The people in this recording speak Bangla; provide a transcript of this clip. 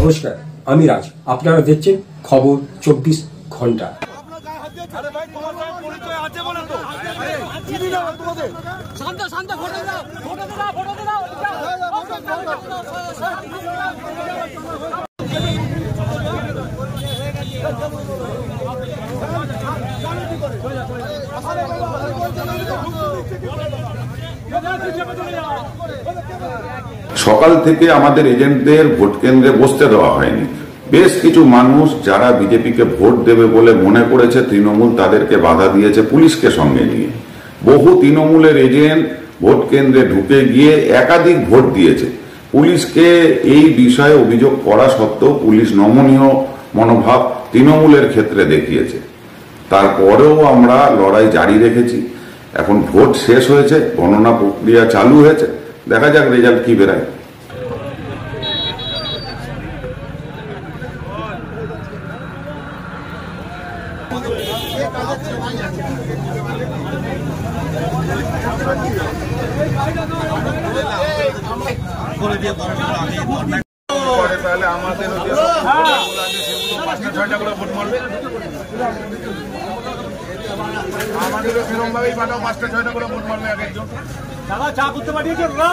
নমস্কার, আমি রাজ। আপনারা দেখছেন খবর 24 ঘন্টা। সকাল থেকে আমাদের এজেন্টদের ভোট কেন্দ্রে বসতে দেওয়া হয়নি। বেশ কিছু মানুষ যারা বিজেপিকে ভোট দেবে বলে মনে করেছে তৃণমূল তাদেরকে বাধা দিয়েছে পুলিশকে সঙ্গে নিয়ে। বহু তৃণমূলের এজেন্ট ভোট কেন্দ্রে ঢুকে গিয়ে একাধিক ভোট দিয়েছে। পুলিশকে এই বিষয়ে অভিযোগ করা সত্ত্বেও পুলিশ নমনীয় মনোভাব তৃণমূলের ক্ষেত্রে দেখিয়েছে। তারপরেও আমরা লড়াই জারি রেখেছি। এখন ভোট শেষ হয়েছে, গণনা প্রক্রিয়া চালু হয়েছে, দেখা যাক রেজাল্ট কি বেরায়। তাহলে আমাদের আমাদেরও সেরকম ভাবেই পাঠাও, 5টা-6টা করে ভোট মারবে এক একজন। দাদা চা করতে পাঠিয়েছো না?